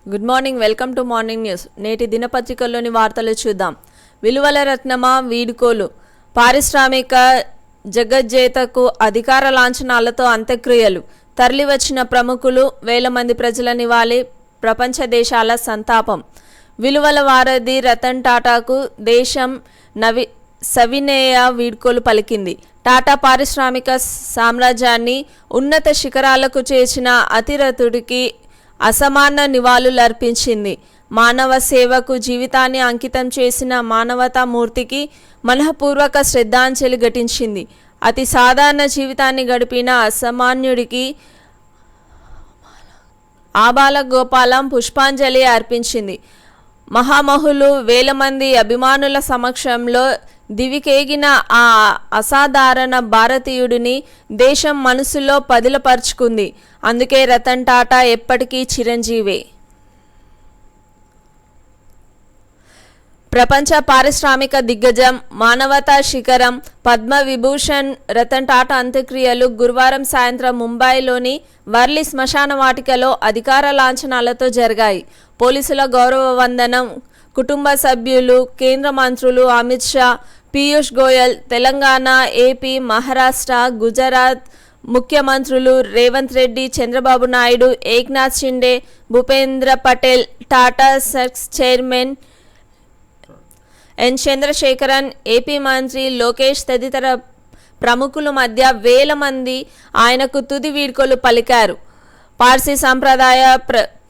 Good morning, welcome to morning news. నేటి దినపత్రికల్లోని వార్తలు చూద్దాం. విలువల రత్నమా వీడుకోలు, పారిశ్రామిక జగజ్జేతకు అధికార లాంఛనాలతో అంత్యక్రియలు, తరలివచ్చిన ప్రముఖులు, వేల మంది ప్రజల నివాళి, ప్రపంచ దేశాల సంతాపం. విలువల వారధి రతన్ టాటాకు దేశం సవినేయ వీడ్కోలు పలికింది. టాటా పారిశ్రామిక సామ్రాజ్యాన్ని ఉన్నత శిఖరాలకు చేర్చిన అతిరథుడికి అసమాన నివాళులర్పించింది. మానవ సేవకు జీవితాన్ని అంకితం చేసిన మానవతామూర్తికి మనఃపూర్వక శ్రద్ధాంజలి ఘటించింది. అతి సాధారణ జీవితాన్ని గడిపిన అసామాన్యుడికి ఆబాల గోపాలం పుష్పాంజలి అర్పించింది. మహామహులు వేల మంది అభిమానుల సమక్షంలో దివికేగిన ఆ అసాధారణ భారతీయుడిని దేశం మనసులో పదిలపరుచుకుంది. అందుకే రతన్ టాటా ఎప్పటికీ చిరంజీవే. ప్రపంచ పారిశ్రామిక దిగ్గజం, మానవతా శిఖరం, పద్మ విభూషణ్ రతన్ టాటా అంత్యక్రియలు గురువారం సాయంత్రం ముంబైలోని వర్లీ శ్మశాన వాటికలో అధికార లాంఛనాలతో జరిగాయి. పోలీసుల గౌరవ వందనం, కుటుంబ సభ్యులు, కేంద్ర మంత్రులు అమిత్ షా, పీయూష్ గోయల్, తెలంగాణ, ఏపీ, మహారాష్ట్ర, గుజరాత్ ముఖ్యమంత్రులు Revanth Reddy, Chandrababu Naidu, Eknath Shinde, Bhupendra Patel, Tata sons chairman N Chandrasekaran, AP మంత్రి లోకేష్ తదితర ప్రముఖుల మధ్య వేల మంది ఆయనకు తుది వీడ్కోలు పలికారు. పార్సీ సంప్రదాయ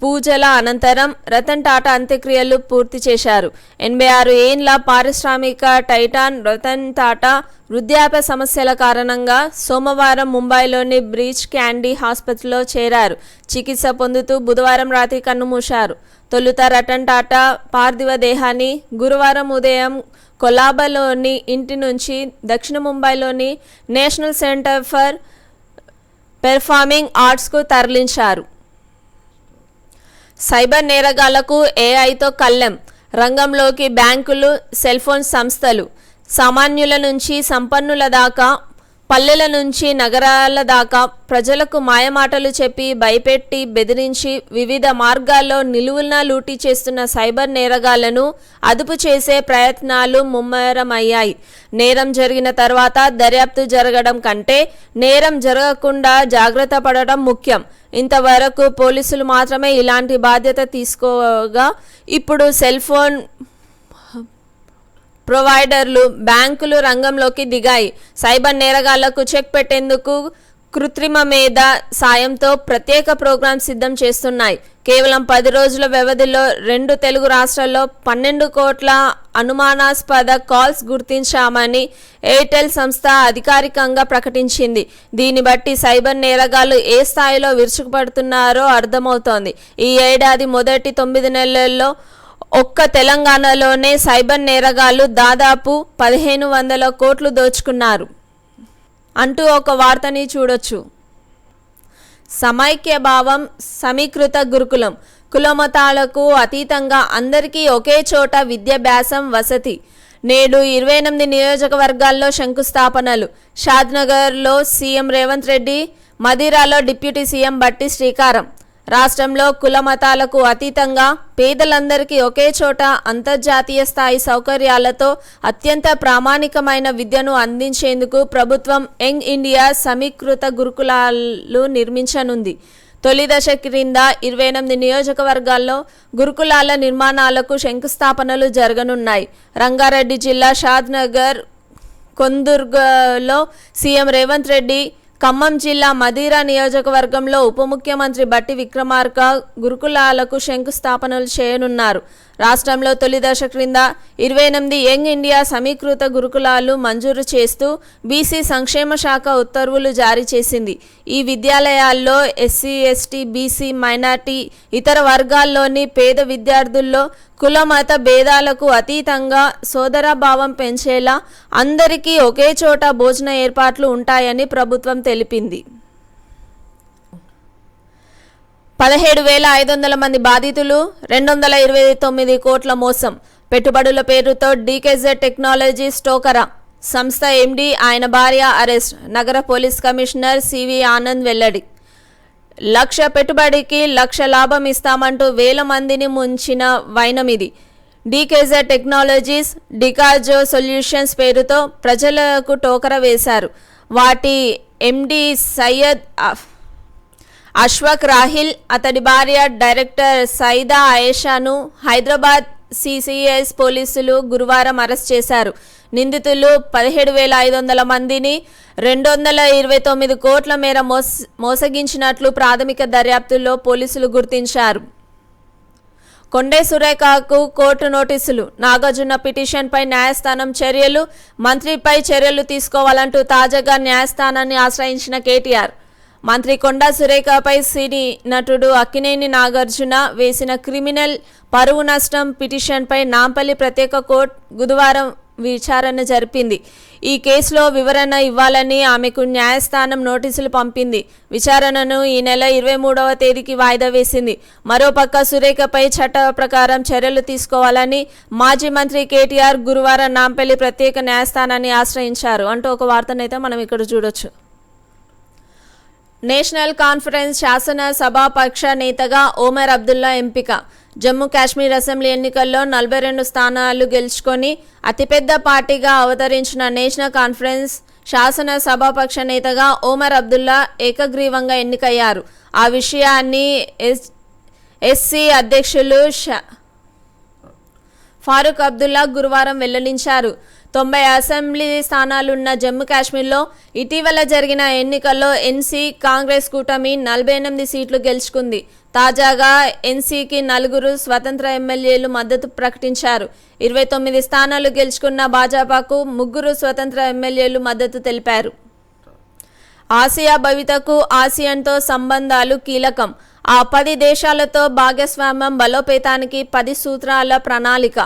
పూజల అనంతరం రతన్ టాటా అంత్యక్రియలు పూర్తి చేశారు. 86 ఏండ్ల పారిశ్రామిక టైటాన్ రతన్ టాటా వృద్ధాప్య సమస్యల కారణంగా సోమవారం ముంబైలోని బ్రీచ్ క్యాండీ ఆసుపత్రిలో చేరారు. చికిత్స పొందుతూ బుధవారం రాత్రి కన్నుమూశారు. తొలుత రతన్ టాటా పార్థివ దేహాన్ని గురువారం ఉదయం కొలాబాలోని ఇంటి నుంచి దక్షిణ ముంబైలోని నేషనల్ సెంటర్ ఫర్ పెర్ఫార్మింగ్ ఆర్ట్స్కు తరలించారు. సైబర్ నేరగాళ్లకు ఏఐతో కళ్ళెం, రంగంలోకి బ్యాంకులు, సెల్ఫోన్ సంస్థలు. సామాన్యుల నుంచి సంపన్నుల దాకా, పల్లెల నుంచి నగరాల దాకా ప్రజలకు మాయమాటలు చెప్పి భయపెట్టి బెదిరించి వివిధ మార్గాల్లో నిలువున లూటీ చేస్తున్న సైబర్ నేరగాళ్లను అదుపు చేసే ప్రయత్నాలు ముమ్మరమయ్యాయి. నేరం జరిగిన తర్వాత దర్యాప్తు జరగడం కంటే నేరం జరగకుండా జాగ్రత్త పడడం ముఖ్యం. ఇంతవరకు పోలీసులు మాత్రమే ఇలాంటి బాధ్యత తీసుకోగా ఇప్పుడు సెల్ ఫోన్ ప్రొవైడర్లు, బ్యాంకులు రంగంలోకి దిగాయి. సైబర్ నేరగాళ్లకు చెక్ పెట్టేందుకు కృత్రిమ మేధ సాయంతో ప్రత్యేక ప్రోగ్రాం సిద్ధం చేస్తున్నాయి. కేవలం 10 రోజుల వ్యవధిలో 2 తెలుగు రాష్ట్రాల్లో 12 కోట్ల అనుమానాస్పద కాల్స్ గుర్తించామని ఎయిర్టెల్ సంస్థ అధికారికంగా ప్రకటించింది. దీన్ని బట్టి సైబర్ నేరగాళ్లు ఏ స్థాయిలో విరుచుకుపడుతున్నారో అర్థమవుతోంది. ఈ ఏడాది మొదటి 9 నెలల్లో ఒక్క తెలంగాణలోనే సైబర్ నేరగాళ్లు దాదాపు 1500 కోట్లు దోచుకున్నారు అంటూ ఒక వార్తని చూడొచ్చు. సమైక్య భావం, సమీకృత గురుకులం, కులమతాలకు అతీతంగా అందరికీ ఒకే చోట విద్యాభ్యాసం, వసతి. నేడు 28 నియోజకవర్గాల్లో శంకుస్థాపనలు. షాద్నగర్లో సీఎం రేవంత్ రెడ్డి, మదిరాలో డిప్యూటీ సీఎం బట్టి శ్రీకారం. రాష్ట్రంలో కుల మతాలకు అతీతంగా పేదలందరికీ ఒకే చోట అంతర్జాతీయ స్థాయి సౌకర్యాలతో అత్యంత ప్రామాణికమైన విద్యను అందించేందుకు ప్రభుత్వం యంగ్ ఇండియా సమీకృత గురుకులాలు నిర్మించనుంది. తొలి దశ క్రింద 28 నియోజకవర్గాల్లో గురుకులాల నిర్మాణాలకు శంకుస్థాపనలు జరగనున్నాయి. రంగారెడ్డి జిల్లా షాద్నగర్, కొందుర్గలో సీఎం రేవంత్ రెడ్డి, ఖమ్మం జిల్లా మదిరా నియోజకవర్గంలో ఉప ముఖ్యమంత్రి బట్టి విక్రమార్క గురుకులాలకు శంకుస్థాపనలు చేయనున్నారు. రాష్ట్రంలో తొలి దశ క్రింద 28 యంగ్ ఇండియా సమీకృత గురుకులాలు మంజూరు చేస్తూ బీసీ సంక్షేమ శాఖ ఉత్తర్వులు జారీ చేసింది. ఈ విద్యాలయాల్లో ఎస్సీ, ఎస్టీ, బీసీ, మైనార్టీ, ఇతర వర్గాల్లోని పేద విద్యార్థుల్లో కుల మత భేదాలకు అతీతంగా సోదరభావం పెంచేలా అందరికీ ఒకే చోట భోజన ఏర్పాట్లు ఉంటాయని ప్రభుత్వం తెలిపింది. 17,500 మంది బాధితులు, 229 కోట్ల మోసం. పెట్టుబడుల పేరుతో డీకేజెడ్ టెక్నాలజీస్ టోకరా సంస్థ ఎండీ, ఆయన భార్య అరెస్ట్. నగర పోలీస్ కమిషనర్ సివి ఆనంద్ వెల్లడి. లక్ష పెట్టుబడికి లక్ష లాభం ఇస్తామంటూ వేల మందిని ముంచిన వైనమిది. డీకేజర్ టెక్నాలజీస్, డికాజో సొల్యూషన్స్ పేరుతో ప్రజలకు టోకర వేశారు. వాటి ఎండి సయ్యద్ అష్ఫాక్ రాహిల్, అతడి భార్య డైరెక్టర్ సైదా ఆయేషాను హైదరాబాద్ సిసిఎస్ పోలీసులు గురువారం అరెస్ట్ చేశారు. నిందితులు 17,500 మందిని 229 కోట్ల మేర మోసగించినట్లు ప్రాథమిక దర్యాప్తులో పోలీసులు గుర్తించారు. కొండే సురేఖకు కోర్టు నోటీసులు. నాగార్జున పిటిషన్పై న్యాయస్థానం చర్యలు. మంత్రిపై చర్యలు తీసుకోవాలంటూ తాజాగా న్యాయస్థానాన్ని ఆశ్రయించిన కేటీఆర్. మంత్రి కొండా సురేఖపై సినీ నటుడు అక్కినేని నాగార్జున వేసిన క్రిమినల్ పరువు నష్టం పిటిషన్పై నాంపల్లి ప్రత్యేక కోర్టు బుధవారం విచారణ జరిపింది. ఈ కేసులో వివరణ ఇవ్వాలని ఆమెకు న్యాయస్థానం నోటీసులు పంపింది. విచారణను ఈ నెల 23వ తేదీకి వాయిదా వేసింది. మరోపక్క సురేఖపై చట్ట ప్రకారం చర్యలు తీసుకోవాలని మాజీ మంత్రి కేటీఆర్ గురువారం నాంపల్లి ప్రత్యేక న్యాయస్థానాన్ని ఆశ్రయించారు అంటూ ఒక వార్తనైతే మనం ఇక్కడ చూడొచ్చు. నేషనల్ కాన్ఫరెన్స్ శాసన సభాపక్ష నేతగా ఒమర్ అబ్దుల్లా ఎంపిక. జమ్మూ కాశ్మీర్ అసెంబ్లీ ఎన్నికల్లో 42 స్థానాలు గెలుచుకొని అతిపెద్ద పార్టీగా అవతరించిన నేషనల్ కాన్ఫరెన్స్ శాసన సభాపక్ష నేతగా ఒమర్ అబ్దుల్లా ఏకగ్రీవంగా ఎన్నికయ్యారు. ఆ విషయాన్ని ఎస్సీ అధ్యక్షులు ఫారూక్ అబ్దుల్లా గురువారం వెల్లడించారు. 90 అసెంబ్లీ స్థానాలున్న జమ్మూ కాశ్మీర్లో ఇటీవల జరిగిన ఎన్నికల్లో ఎన్సీ కాంగ్రెస్ కూటమి 48 సీట్లు గెలుచుకుంది. తాజాగా ఎన్సీకి 4 స్వతంత్ర ఎమ్మెల్యేలు మద్దతు ప్రకటించారు. 29 స్థానాలు గెలుచుకున్న భాజపాకు 3 స్వతంత్ర ఎమ్మెల్యేలు మద్దతు తెలిపారు. ఆసియా భవితకు ఆసియాన్తో సంబంధాలు కీలకం. ఆ 10 దేశాలతో భాగస్వామ్యం బలోపేతానికి 10 సూత్రాల ప్రణాళిక.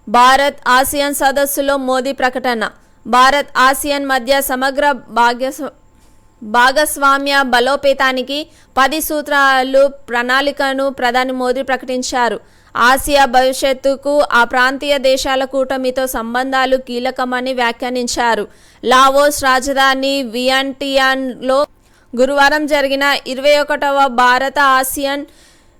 భారత్ ఆసియాన్ సదస్సులో మోదీ ప్రకటన. భారత్ ఆసియాన్ మధ్య సమగ్ర భాగస్వామ్య బలోపేతానికి 10 సూత్రాలు ప్రణాళికను ప్రధాని మోదీ ప్రకటించారు. ఆసియా భవిష్యత్తుకు ఆ ప్రాంతీయ దేశాల కూటమితో సంబంధాలు కీలకమని వ్యాఖ్యానించారు. లావోస్ రాజధాని వియంటియాన్లో గురువారం జరిగిన 21వ భారత ఆసియాన్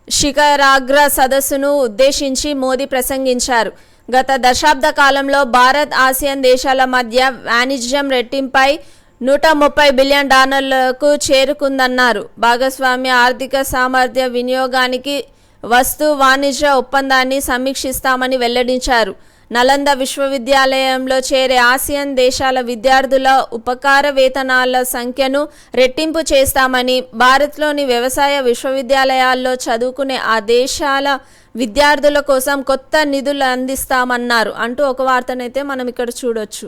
శిఖరాగ్ర సదస్సును ఉద్దేశించి మోదీ ప్రసంగించారు. గత దశాబ్ద కాలంలో భారత్ ఆసియాన్ దేశాల మధ్య వాణిజ్యం రెట్టింపై $130 బిలియన్ చేరుకుందన్నారు. భాగస్వామ్య ఆర్థిక సామర్థ్య వినియోగానికి వస్తు వాణిజ్య ఒప్పందాన్ని సమీక్షిస్తామని వెల్లడించారు. నలంద విశ్వవిద్యాలయంలో చేరే ఆసియాన్ దేశాల విద్యార్థుల ఉపకార వేతనాల సంఖ్యను రెట్టింపు చేస్తామని, భారత్లోని వ్యవసాయ విశ్వవిద్యాలయాల్లో చదువుకునే ఆ దేశాల విద్యార్థుల కోసం కొత్త నిధులు అందిస్తామన్నారు అంటూ ఒక వార్తనైతే మనం ఇక్కడ చూడొచ్చు.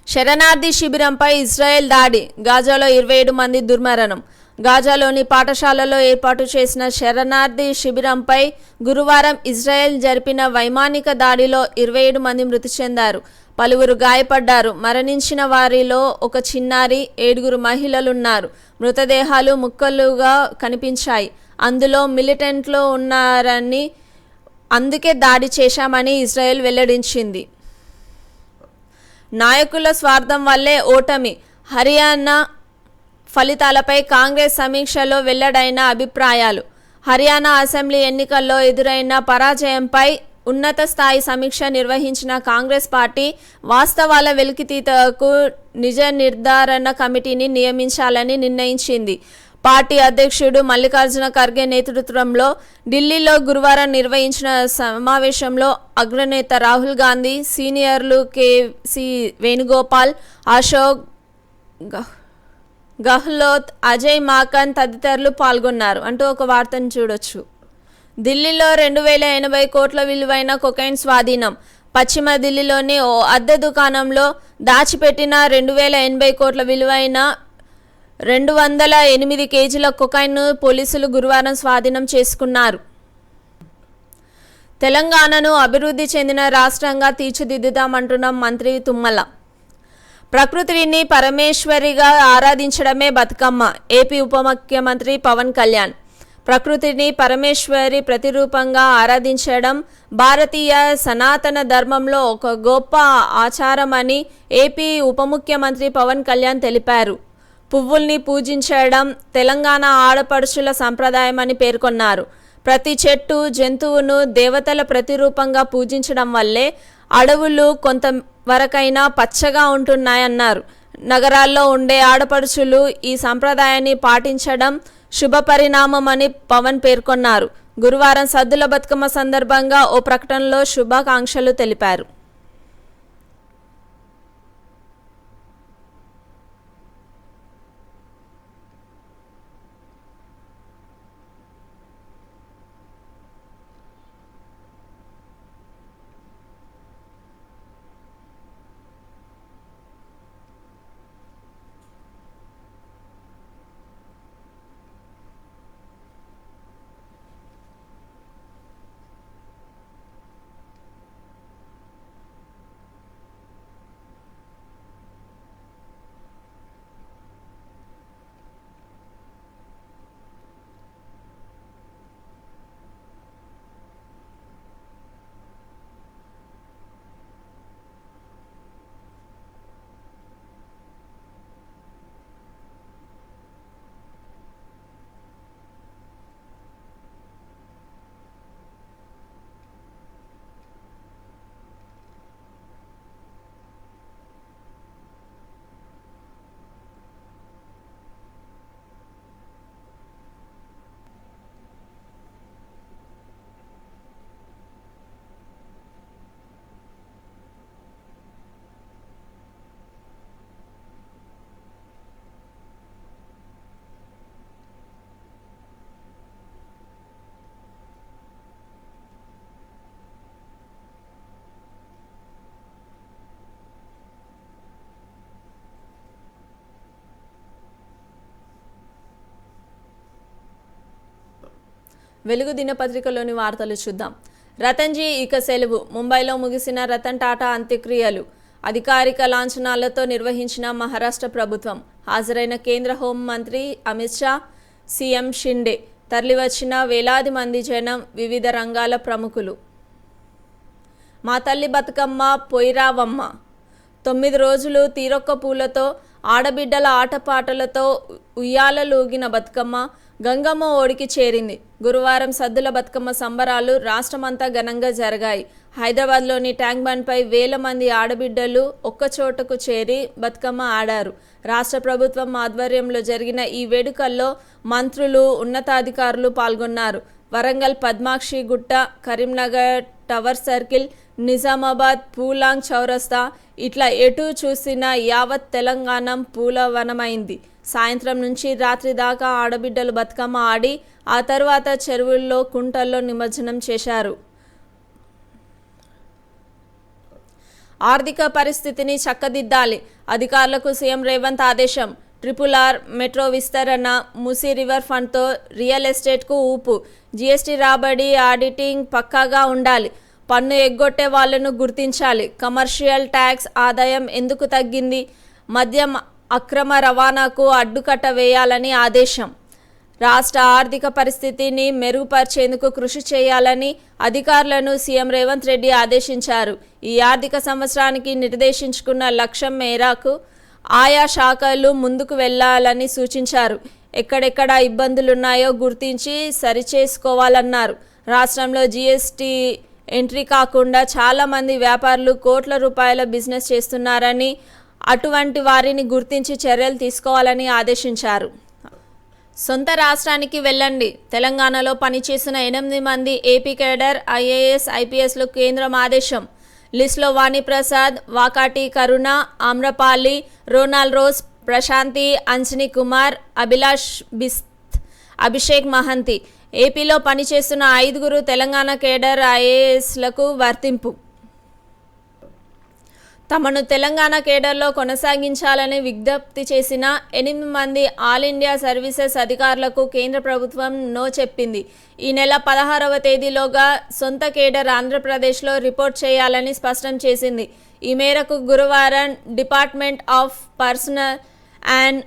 శరణార్థి శిబిరంపై ఇజ్రాయెల్ దాడి. గాజాలో 27 మంది దుర్మరణం. గాజాలోని పాఠశాలలో ఏర్పాటు చేసిన శరణార్థి శిబిరంపై గురువారం ఇజ్రాయెల్ జరిపిన వైమానిక దాడిలో 27 మంది మృతి చెందారు. పలువురు గాయపడ్డారు. మరణించిన వారిలో ఒక చిన్నారి, 7 మహిళలున్నారు. మృతదేహాలు ముక్కలుగా కనిపించాయి. అందులో మిలిటెంట్లు ఉన్నారని, అందుకే దాడి చేశామని ఇజ్రాయెల్ వెల్లడించింది. నాయకుల స్వార్థం వల్లే ఓటమి. హర్యానా ఫలితాలపై కాంగ్రెస్ సమీక్షలో వెల్లడైన అభిప్రాయాలు. హర్యానా అసెంబ్లీ ఎన్నికల్లో ఎదురైన పరాజయంపై ఉన్నత స్థాయి సమీక్ష నిర్వహించిన కాంగ్రెస్ పార్టీ వాస్తవాల వెలికితీతకు నిజ నిర్ధారణ కమిటీని నియమించాలని నిర్ణయించింది. పార్టీ అధ్యక్షుడు మల్లికార్జున ఖర్గే నేతృత్వంలో ఢిల్లీలో గురువారం నిర్వహించిన సమావేశంలో అగ్రనేత రాహుల్ గాంధీ, సీనియర్లు కేసీ వేణుగోపాల్, అశోక్ గెహ్లోత్, అజయ్ మాకన్ తదితరులు పాల్గొన్నారు అంటూ ఒక వార్తను చూడొచ్చు. ఢిల్లీలో 2080 కోట్ల విలువైన కొకైన్ స్వాధీనం. పశ్చిమ ఢిల్లీలోని ఓ అద్దె దుకాణంలో దాచిపెట్టిన 2080 కోట్ల విలువైన 208 కేజీల కొకైన్ను పోలీసులు గురువారం స్వాధీనం చేసుకున్నారు. తెలంగాణను అభివృద్ధి చెందిన రాష్ట్రంగా తీర్చిదిద్దుతామంటున్న మంత్రి తుమ్మల. ప్రకృతిని పరమేశ్వరిగా ఆరాధించడమే బతుకమ్మ. ఏపీ ఉప ముఖ్యమంత్రి పవన్ కళ్యాణ్. ప్రకృతిని పరమేశ్వరి ప్రతిరూపంగా ఆరాధించడం భారతీయ సనాతన ధర్మంలో ఒక గొప్ప ఆచారమని ఏపీ ఉప ముఖ్యమంత్రి పవన్ కళ్యాణ్ తెలిపారు. పువ్వుల్ని పూజించడం తెలంగాణ ఆడపడుచుల సంప్రదాయమని పేర్కొన్నారు. ప్రతి చెట్టు జంతువును దేవతల ప్రతిరూపంగా పూజించడం వల్లే అడవులు కొంతవరకైనా పచ్చగా ఉంటున్నాయన్నారు. నగరాల్లో ఉండే ఆడపడుచులు ఈ సంప్రదాయాన్ని పాటించడం శుభపరిణామమని పవన్ పేర్కొన్నారు. గురువారం సద్దుల బతుకమ్మ సందర్భంగా ఓ ప్రకటనలో శుభాకాంక్షలు తెలిపారు. వెలుగు దినపత్రికలోని వార్తలు చూద్దాం. రతన్జీ ఇక సెలవు. ముంబైలో ముగిసిన రతన్ టాటా అంత్యక్రియలు అధికారిక లాంఛనాలతో నిర్వహించిన మహారాష్ట్ర ప్రభుత్వం. హాజరైన కేంద్ర హోంమంత్రి అమిత్ షా, సీఎం షిండే, తరలివచ్చిన వేలాది మంది జనం, వివిధ రంగాల ప్రముఖులు. మా తల్లి బతుకమ్మ పొయ్యిరావమ్మ. 9 రోజులు తీరొక్క పూలతో ఆడబిడ్డల ఆటపాటలతో ఉయ్యాలలూగిన బతుకమ్మ గంగమ్మ ఓడికి చేరింది. గురువారం సద్దుల బతుకమ్మ సంబరాలు రాష్ట్రమంతా ఘనంగా జరిగాయి. హైదరాబాద్లోని ట్యాంక్ బండ్పై వేల మంది ఆడబిడ్డలు ఒక్కచోటకు చేరి బతుకమ్మ ఆడారు. రాష్ట్ర ప్రభుత్వం ఆధ్వర్యంలో జరిగిన ఈ వేడుకల్లో మంత్రులు, ఉన్నతాధికారులు పాల్గొన్నారు. వరంగల్ పద్మాక్షి గుట్ట, కరీంనగర్ టవర్ సర్కిల్, నిజామాబాద్ పూలాంగ్ చౌరస్తా, ఇట్లా ఎటు చూసినా యావత్ తెలంగాణ పూలవనమైంది. సాయంత్రం నుంచి రాత్రి దాకా ఆడబిడ్డలు బతుకమ్మ ఆడి ఆ తర్వాత చెరువుల్లో, కుంటల్లో నిమజ్జనం చేశారు. ఆర్థిక పరిస్థితిని చక్కదిద్దాలి. అధికారులకు సీఎం రేవంత్ ఆదేశం. RRR మెట్రో విస్తరణ, మూసీ రివర్ ఫండ్తో రియల్ ఎస్టేట్కు ఊపు. జీఎస్టీ రాబడి, ఆడిటింగ్ పక్కాగా ఉండాలి. పన్ను ఎగ్గొట్టే వాళ్లను గుర్తించాలి. కమర్షియల్ ట్యాక్స్ ఆదాయం ఎందుకు తగ్గింది? మద్యం అక్రమ రవాణాకు అడ్డుకట్ట వేయాలని ఆదేశం. రాష్ట్ర ఆర్థిక పరిస్థితిని మెరుగుపరిచేందుకు కృషి చేయాలని అధికారులను సీఎం రేవంత్ రెడ్డి ఆదేశించారు. ఈ ఆర్థిక సంవత్సరానికి నిర్దేశించుకున్న లక్ష్యం మేరకు ఆయా శాఖలు ముందుకు వెళ్లాలని సూచించారు. ఎక్కడెక్కడ ఇబ్బందులున్నాయో గుర్తించి సరిచేసుకోవాలన్నారు. రాష్ట్రంలో జీఎస్టీ ఎంట్రీ కాకుండా చాలామంది వ్యాపారులు కోట్ల రూపాయల బిజినెస్ చేస్తున్నారని, అటువంటి వారిని గుర్తించి చర్యలు తీసుకోవాలని ఆదేశించారు. సొంత రాష్ట్రానికి వెళ్ళండి. తెలంగాణలో పనిచేసిన 8 మంది ఏపీ కేడర్ IAS, IPSలు కేంద్రం ఆదేశం. లిస్టులో వాణిప్రసాద్, వాకాటి కరుణ, ఆమ్రపాలి, రోనాల్ రోజ్, ప్రశాంతి, అంజనీ కుమార్, అభిలాష్ బిస్త్, అభిషేక్ మహంతి. ఏపీలో పనిచేస్తున్న 5 తెలంగాణ కేడర్ IASలకు వర్తింపు. తమను తెలంగాణ కేడర్లో కొనసాగించాలని విజ్ఞప్తి చేసిన 8 మంది ఆల్ ఇండియా సర్వీసెస్ అధికారులకు కేంద్ర ప్రభుత్వం నో చెప్పింది. ఈ నెల 16వ తేదీలోగా సొంత కేడర్ ఆంధ్రప్రదేశ్లో రిపోర్ట్ చేయాలని స్పష్టం చేసింది. ఈ మేరకు గురువారం department of personal and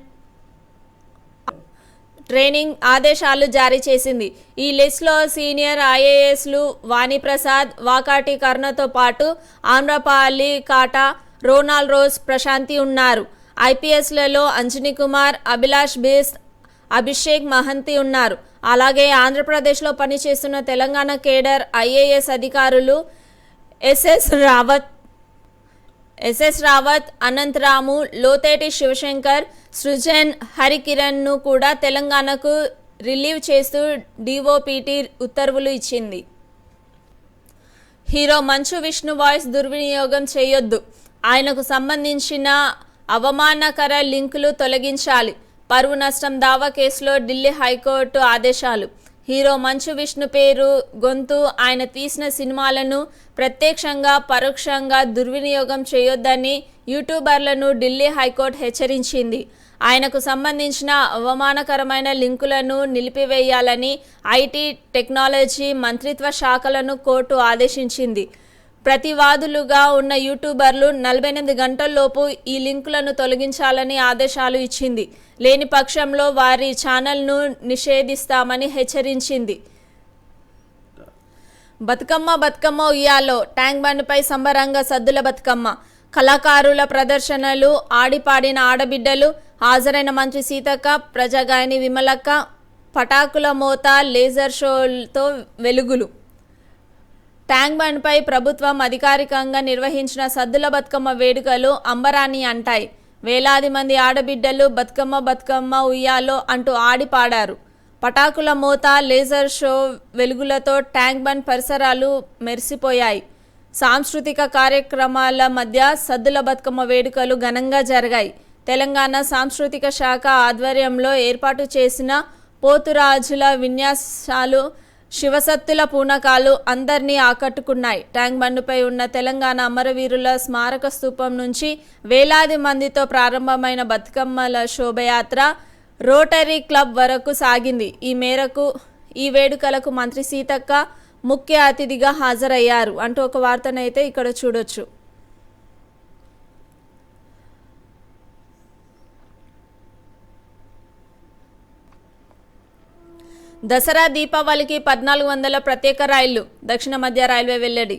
training ఆదేశాలు జారీ చేసింది. ఈ లిస్టులో సీనియర్ IASలు వాణిప్రసాద్, వాకాటి కరుణతో పాటు ఆమ్రపాలి, కాటా, రోనాల్ రోజ్, ప్రశాంతి ఉన్నారు. ఐపీఎస్లలో అంజనీ కుమార్, అభిలాష్ బిస్ట్, అభిషేక్ మహంతి ఉన్నారు. అలాగే ఆంధ్రప్రదేశ్లో పనిచేస్తున్న తెలంగాణ కేడర్ ఐఏఎస్ అధికారులు ఎస్ఎస్ రావత్, అనంతరాము, లోతేటి శివశంకర్, సృజన్, హరికిరణ్ను కూడా తెలంగాణకు రిలీవ్ చేస్తూ డిఓపిటి ఉత్తర్వులు ఇచ్చింది. హీరో మంచు విష్ణు వాయిస్ దుర్వినియోగం చేయొద్దు. ఆయనకు సంబంధించిన అవమానకర లింకులు తొలగించాలి. పరువు నష్టం దావా కేసులో ఢిల్లీ హైకోర్టు ఆదేశాలు. హీరో మంచు విష్ణు పేరు, గొంతు, ఆయన తీసిన సినిమాలను ప్రత్యక్షంగా పరోక్షంగా దుర్వినియోగం చేయొద్దని యూట్యూబర్లను ఢిల్లీ హైకోర్టు హెచ్చరించింది. ఆయనకు సంబంధించిన అవమానకరమైన లింకులను నిలిపివేయాలని ఐటీ, టెక్నాలజీ మంత్రిత్వ శాఖలను కోర్టు ఆదేశించింది. ప్రతివాదులుగా ఉన్న యూట్యూబర్లు 48 గంటల్లోపు ఈ లింకులను తొలగించాలని ఆదేశాలు ఇచ్చింది. లేని పక్షంలో వారి ఛానల్ను నిషేధిస్తామని హెచ్చరించింది. బతుకమ్మ ఉయ్యాలో ట్యాంక్ బండ్పై సంబరంగా సద్దుల బతుకమ్మ. కళాకారుల ప్రదర్శనలు, ఆడిపాడిన ఆడబిడ్డలు, హాజరైన మంత్రి సీతక్క, ప్రజాగాయని విమలక్క, పటాకుల మోత, లేజర్ షోలతో వెలుగులు. ట్యాంక్ బండ్పై ప్రభుత్వం అధికారికంగా నిర్వహించిన సద్దుల బతుకమ్మ వేడుకలు అంబరాన్ని అంటాయి. వేలాది మంది ఆడబిడ్డలు బతుకమ్మ ఉయ్యాలో అంటూ ఆడి పాడారు. పటాకుల మోత, లేజర్ షో వెలుగులతో ట్యాంక్ బండ్ పరిసరాలు మెరిసిపోయాయి. సాంస్కృతిక కార్యక్రమాల మధ్య సద్దుల బతుకమ్మ వేడుకలు ఘనంగా జరిగాయి. తెలంగాణ సాంస్కృతిక శాఖ ఆధ్వర్యంలో ఏర్పాటు చేసిన పోతురాజుల విన్యాసాలు, శివసత్తుల పూనకాలు అందరినీ ఆకట్టుకున్నాయి. ట్యాంక్ బండ్పై ఉన్న తెలంగాణ అమరవీరుల స్మారక స్తూపం నుంచి వేలాది మందితో ప్రారంభమైన బతుకమ్మల శోభయాత్ర రోటరీ క్లబ్ వరకు సాగింది. ఈ మేరకు ఈ వేడుకలకు మంత్రి సీతక్క ముఖ్య అతిథిగా హాజరయ్యారు అంటూ ఒక వార్తనైతే ఇక్కడ చూడొచ్చు. దసరా దీపావళికి 1400 ప్రత్యేక రైళ్లు, దక్షిణ మధ్య రైల్వే వెల్లడి.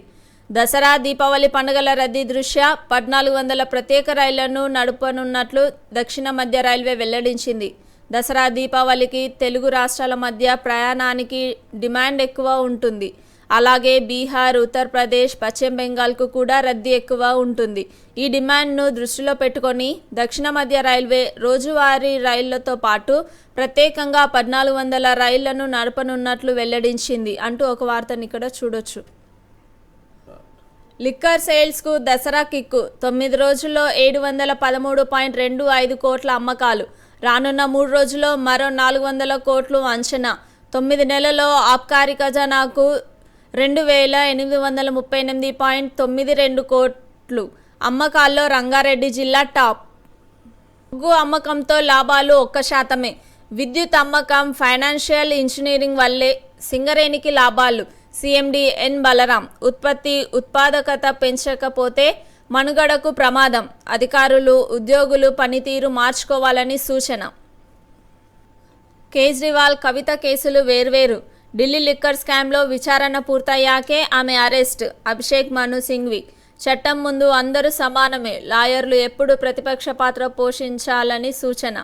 దసరా దీపావళి పండుగల రద్దీ దృష్ట్యా 1400 ప్రత్యేక రైళ్లను నడపనున్నట్లు దక్షిణ మధ్య రైల్వే వెల్లడించింది. దసరా దీపావళికి తెలుగు రాష్ట్రాల మధ్య ప్రయాణానికి డిమాండ్ ఎక్కువ ఉంటుంది. అలాగే బీహార్, ఉత్తరప్రదేశ్, పశ్చిమ బెంగాల్కు కూడా రద్దీ ఎక్కువ ఉంటుంది. ఈ డిమాండ్ను దృష్టిలో పెట్టుకొని దక్షిణ మధ్య రైల్వే రోజువారీ రైళ్లతో పాటు ప్రత్యేకంగా 1400 రైళ్లను నడపనున్నట్లు వెల్లడించింది అంటూ ఒక వార్తను ఇక్కడ చూడొచ్చు. Liquor సేల్స్కు Dasara kick. 9 రోజుల్లో 713.25 కోట్ల అమ్మకాలు. రానున్న 3 రోజుల్లో మరో 400 కోట్లు అంచనా. 9 నెలల్లో ఆబ్కారీ ఖజానాకు 2838.92 కోట్లు. అమ్మకాల్లో రంగారెడ్డి జిల్లా టాప్. బొగ్గు అమ్మకంతో లాభాలు 1%. విద్యుత్ అమ్మకం, ఫైనాన్షియల్ ఇంజనీరింగ్ వల్లే సింగరేణికి లాభాలు. సీఎండీ ఎన్ బలరాం. ఉత్పాదకత పెంచకపోతే మనుగడకు ప్రమాదం. అధికారులు, ఉద్యోగులు పనితీరు మార్చుకోవాలని సూచన. కేజ్రీవాల్, కవిత కేసులు వేర్వేరు. ఢిల్లీ లిక్కర్ స్కామ్లో విచారణ పూర్తయ్యాకే ఆమె అరెస్ట్. అభిషేక్ మను సింఘ్వి. చట్టం ముందు అందరూ సమానమే. లాయర్లు ఎప్పుడు ప్రతిపక్ష పాత్ర పోషించాలని సూచన.